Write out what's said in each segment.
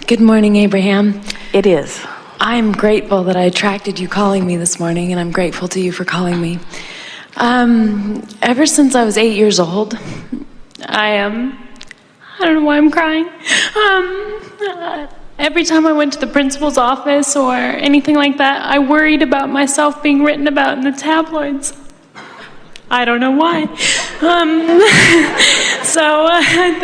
Good morning, Abraham. It is. I'm grateful that I attracted you calling me this morning, and I'm grateful to you for calling me. Ever since I was 8 years old, I don't know why I'm crying. Every time I went to the principal's office or anything like that, I worried about myself being written about in the tabloids. I don't know why.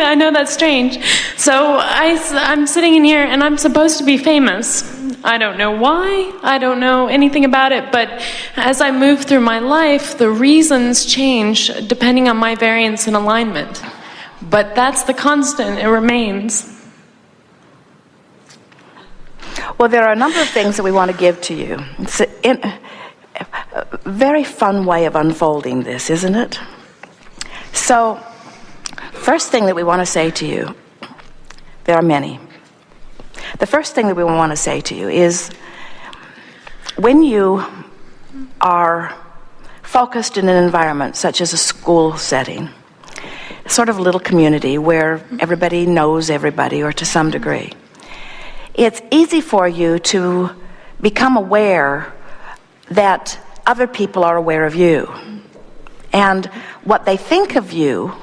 I know that's strange. So I'm sitting in here and I'm supposed to be famous. I don't know why. I don't know anything about it. But as I move through my life, the reasons change depending on my variance and alignment. But that's the constant. It remains. Well, there are a number of things that we want to give to you. It's a very fun way of unfolding this, isn't it? So, first thing that we want to say to you, there are many. The first thing that we want to say to you is when you are focused in an environment such as a school setting, sort of a little community where everybody knows everybody or to some degree, it's easy for you to become aware that other people are aware of you. And what they think of you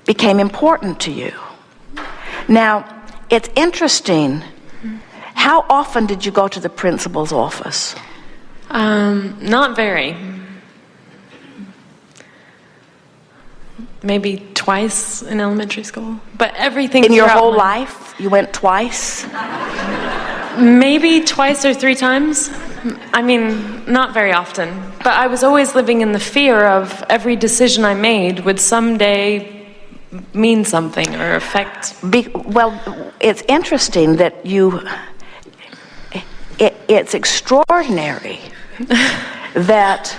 became important to you. Now, it's interesting. How often did you go to the principal's office? Not very. Maybe twice in elementary school. But everything in your whole life, you went twice? Maybe twice or 3 times. I mean, not very often. But I was always living in the fear of every decision I made would someday mean something or affect. Well, it's interesting that it's extraordinary that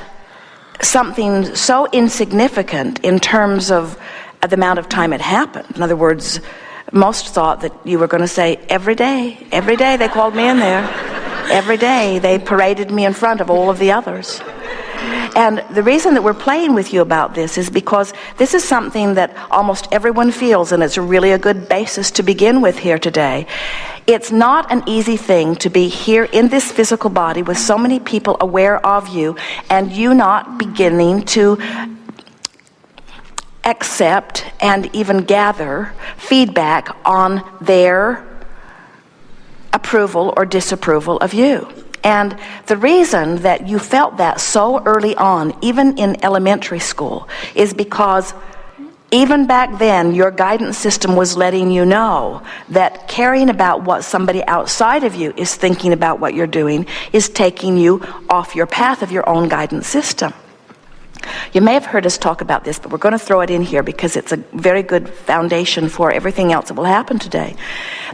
something so insignificant in terms of the amount of time it happened. In other words, most thought that you were going to say, every day they called me in there. Every day they paraded me in front of all of the others. And the reason that we're playing with you about this is because this is something that almost everyone feels, and it's really a good basis to begin with here today. It's not an easy thing to be here in this physical body with so many people aware of you, and you not beginning to accept and even gather feedback on their approval or disapproval of you. And the reason that you felt that so early on, even in elementary school, is because even back then your guidance system was letting you know that caring about what somebody outside of you is thinking about what you're doing is taking you off your path of your own guidance system. You may have heard us talk about this, but we're going to throw it in here because it's a very good foundation for everything else that will happen today.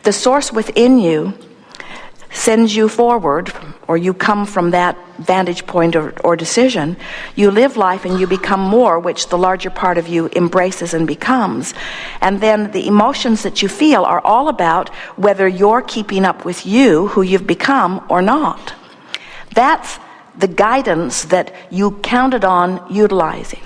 The source within you sends you forward, or you come from that vantage point or decision. You live life and you become more, which the larger part of you embraces and becomes. And then the emotions that you feel are all about whether you're keeping up with you, who you've become, or not. That's the guidance that you counted on utilizing.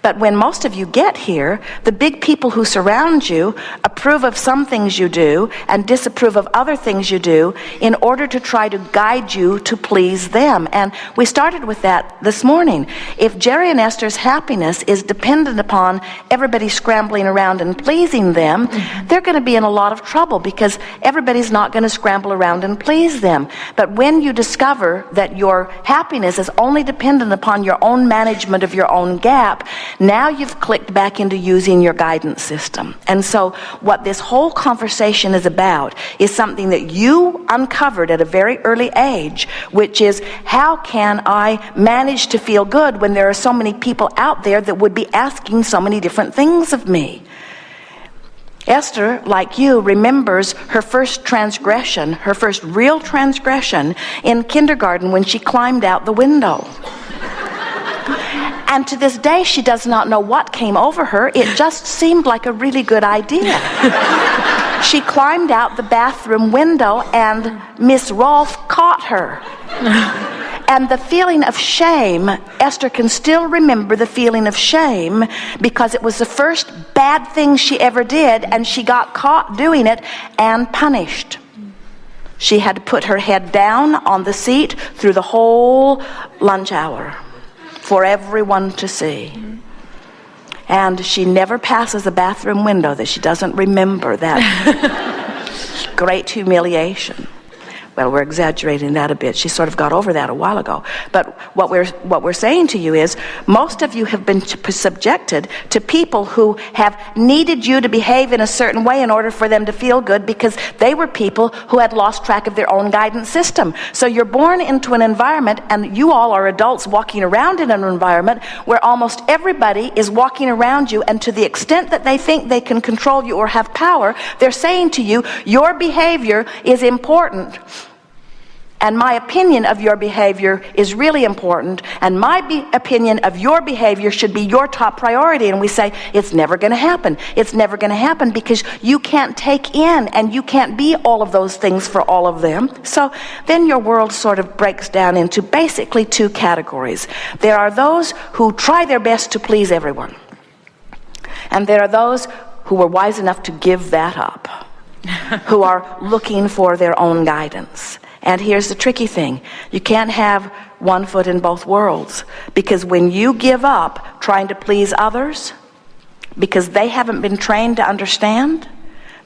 But when most of you get here, the big people who surround you approve of some things you do and disapprove of other things you do in order to try to guide you to please them. And we started with that this morning. If Jerry and Esther's happiness is dependent upon everybody scrambling around and pleasing them, they're going to be in a lot of trouble because everybody's not going to scramble around and please them. But when you discover that your happiness is only dependent upon your own management of your own gap, now you've clicked back into using your guidance system. And so what this whole conversation is about is something that you uncovered at a very early age, which is, how can I manage to feel good when there are so many people out there that would be asking so many different things of me? Esther, like you, remembers her first transgression, her first real transgression in kindergarten when she climbed out the window. And to this day, she does not know what came over her. It just seemed like a really good idea. She climbed out the bathroom window and Miss Rolfe caught her. And the feeling of shame, Esther can still remember the feeling of shame because it was the first bad thing she ever did, and she got caught doing it and punished. She had to put her head down on the seat through the whole lunch hour for everyone to see. And she never passes a bathroom window that she doesn't remember that great humiliation. Well, we're exaggerating that a bit. She sort of got over that a while ago. But what we're saying to you is, most of you have been subjected to people who have needed you to behave in a certain way in order for them to feel good, because they were people who had lost track of their own guidance system. So you're born into an environment, and you all are adults walking around in an environment where almost everybody is walking around you, and to the extent that they think they can control you or have power, they're saying to you, your behavior is important. And my opinion of your behavior is really important, and my opinion of your behavior should be your top priority. And we say, it's never going to happen. It's never going to happen, because you can't take in and you can't be all of those things for all of them. So then your world sort of breaks down into basically two categories. There are those who try their best to please everyone, and there are those who are wise enough to give that up, who are looking for their own guidance. And here's the tricky thing. You can't have one foot in both worlds, because when you give up trying to please others because they haven't been trained to understand,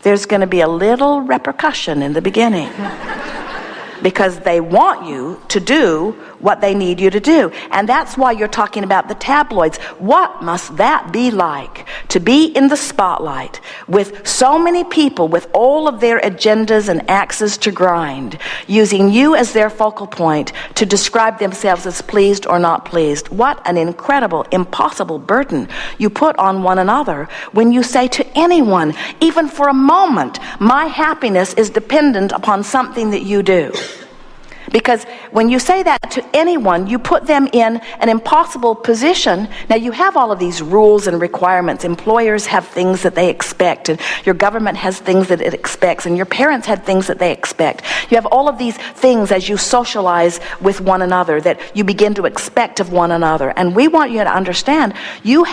there's going to be a little repercussion in the beginning. Because they want you to do what they need you to do. And that's why you're talking about the tabloids. What must that be like, to be in the spotlight with so many people with all of their agendas and axes to grind, using you as their focal point to describe themselves as pleased or not pleased? What an incredible, impossible burden you put on one another when you say to anyone, even for a moment, my happiness is dependent upon something that you do. Because when you say that to anyone, you put them in an impossible position. Now, you have all of these rules and requirements. Employers have things that they expect, and your government has things that it expects, and your parents had things that they expect. You have all of these things as you socialize with one another that you begin to expect of one another. And we want you to understand, you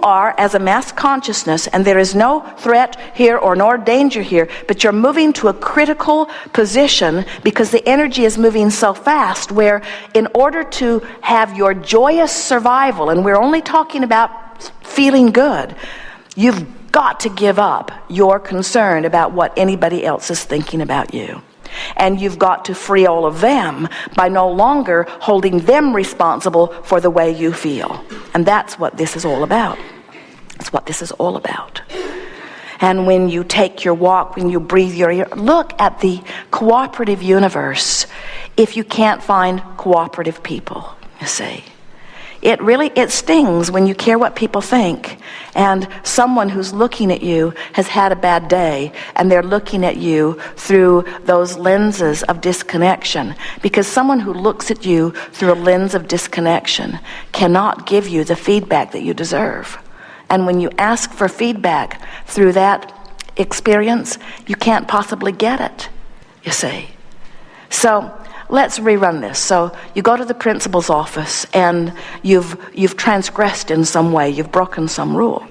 are as a mass consciousness, and there is no threat here or nor danger here, but you're moving to a critical position because the energy is moving so fast, where in order to have your joyous survival, and we're only talking about feeling good, you've got to give up your concern about what anybody else is thinking about you. And you've got to free all of them by no longer holding them responsible for the way you feel. And that's what this is all about. That's what this is all about. And when you take your walk, when you breathe your ear, look at the cooperative universe if you can't find cooperative people, you see. It stings when you care what people think, and someone who's looking at you has had a bad day, and they're looking at you through those lenses of disconnection, because someone who looks at you through a lens of disconnection cannot give you the feedback that you deserve. And when you ask for feedback through that experience, you can't possibly get it, you see. So let's rerun this. So you go to the principal's office, and you've transgressed in some way, you've broken some rule.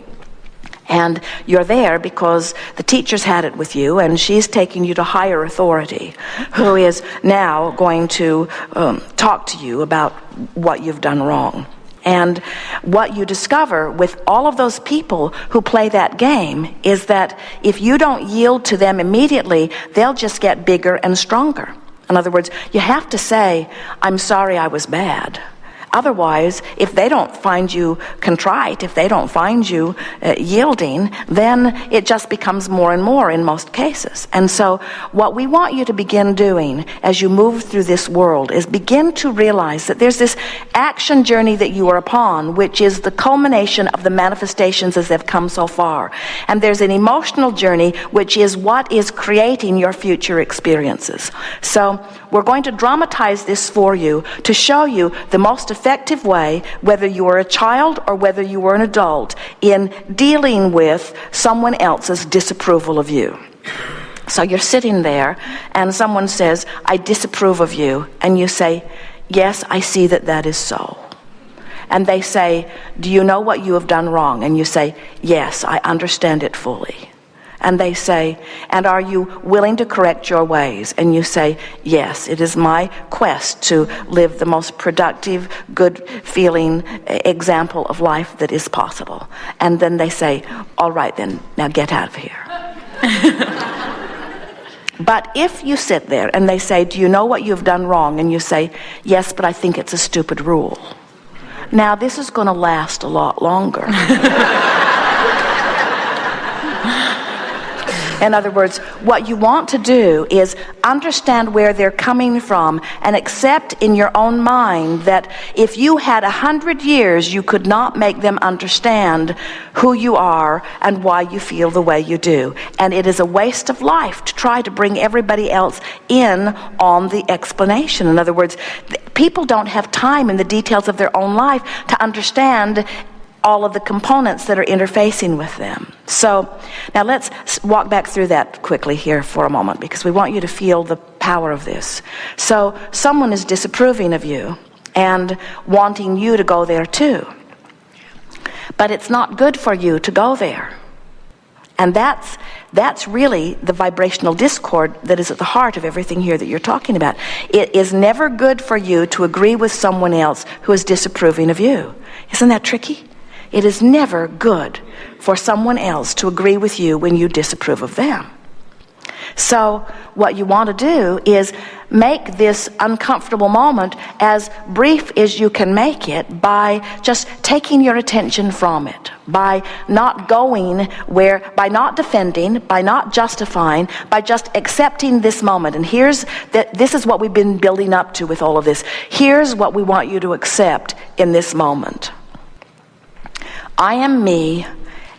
And you're there because the teacher's had it with you, and she's taking you to higher authority, who is now going to talk to you about what you've done wrong. And what you discover with all of those people who play that game is that if you don't yield to them immediately, they'll just get bigger and stronger. In other words, you have to say, I'm sorry I was bad. Otherwise, if they don't find you contrite, if they don't find you yielding, then it just becomes more and more in most cases. And so what we want you to begin doing as you move through this world is begin to realize that there's this action journey that you are upon, which is the culmination of the manifestations as they've come so far. And there's an emotional journey, which is what is creating your future experiences. So we're going to dramatize this for you to show you the most effective way, whether you are a child or whether you are an adult, in dealing with someone else's disapproval of you. So you're sitting there and someone says, I disapprove of you. And you say, yes, I see that that is so. And they say, do you know what you have done wrong? And you say, yes, I understand it fully. And they say, and are you willing to correct your ways? And you say, yes, it is my quest to live the most productive, good-feeling example of life that is possible. And then they say, all right then, now get out of here. But if you sit there and they say, do you know what you've done wrong? And you say, yes, but I think it's a stupid rule. Now, this is going to last a lot longer. In other words, what you want to do is understand where they're coming from and accept in your own mind that if you had 100 years, you could not make them understand who you are and why you feel the way you do. And it is a waste of life to try to bring everybody else in on the explanation. In other words, people don't have time in the details of their own life to understand all of the components that are interfacing with them. So now let's walk back through that quickly here for a moment, because we want you to feel the power of this. So someone is disapproving of you and wanting you to go there too. But it's not good for you to go there. And that's really the vibrational discord that is at the heart of everything here that you're talking about. It is never good for you to agree with someone else who is disapproving of you. Isn't that tricky? It is never good for someone else to agree with you when you disapprove of them. So what you want to do is make this uncomfortable moment as brief as you can make it by just taking your attention from it, by not going where, by not defending, by not justifying, by just accepting this moment. And this is what we've been building up to with all of this. Here's what we want you to accept in this moment. I am me,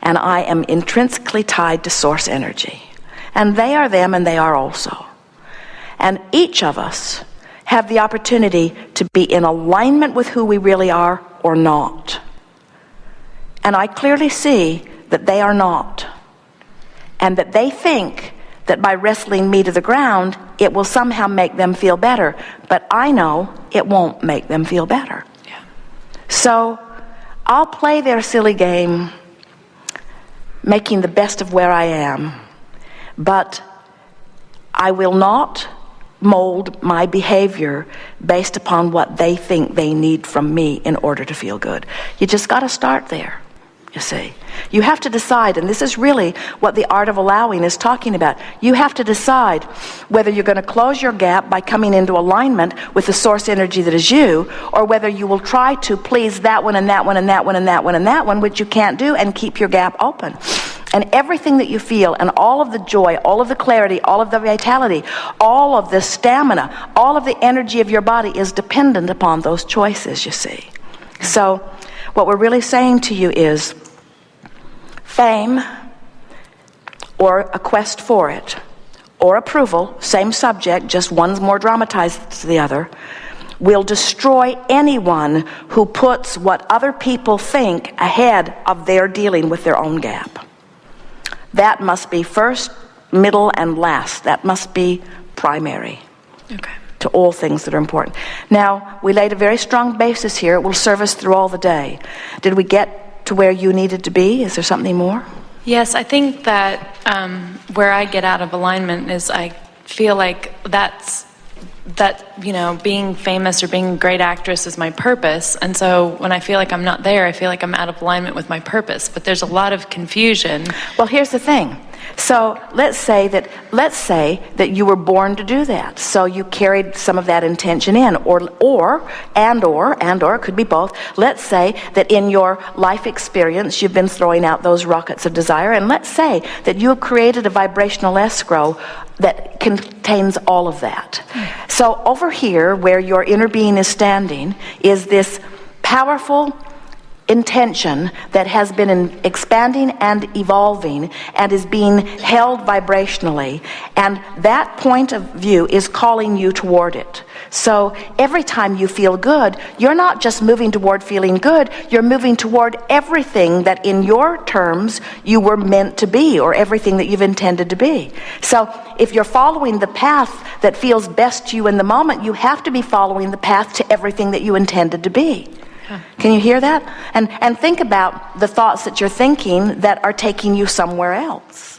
and I am intrinsically tied to source energy. And they are them, and they are also. And each of us have the opportunity to be in alignment with who we really are or not. And I clearly see that they are not. And that they think that by wrestling me to the ground, it will somehow make them feel better. But I know it won't make them feel better. Yeah. So I'll play their silly game, making the best of where I am, but I will not mold my behavior based upon what they think they need from me in order to feel good. You just got to start there, you see. You have to decide, and this is really what the art of allowing is talking about. You have to decide whether you're going to close your gap by coming into alignment with the source energy that is you, or whether you will try to please that one and that one and that one and that one and that one, which you can't do, and keep your gap open. And everything that you feel, and all of the joy, all of the clarity, all of the vitality, all of the stamina, all of the energy of your body is dependent upon those choices, you see. So what we're really saying to you is, fame, or a quest for it, or approval, same subject, just one's more dramatized than the other, will destroy anyone who puts what other people think ahead of their dealing with their own gap. That must be first, middle, and last. That must be primary. Okay. To all things that are important. Now, we laid a very strong basis here. It will serve us through all the day. Did we get to where you needed to be? Is there something more? Yes, I think that where I get out of alignment is I feel like being famous or being a great actress is my purpose. And so when I feel like I'm not there, I feel like I'm out of alignment with my purpose. But there's a lot of confusion. Well, here's the thing. So let's say that you were born to do that. So you carried some of that intention in, or it could be both. Let's say that in your life experience you've been throwing out those rockets of desire, and let's say that you have created a vibrational escrow that contains all of that. So over here, where your inner being is standing, is this powerful intention that has been expanding and evolving and is being held vibrationally, and that point of view is calling you toward it. So every time you feel good, you're not just moving toward feeling good, you're moving toward everything that in your terms you were meant to be, or everything that you've intended to be. So if you're following the path that feels best to you in the moment, you have to be following the path to everything that you intended to be. Can you hear that? And think about the thoughts that you're thinking that are taking you somewhere else.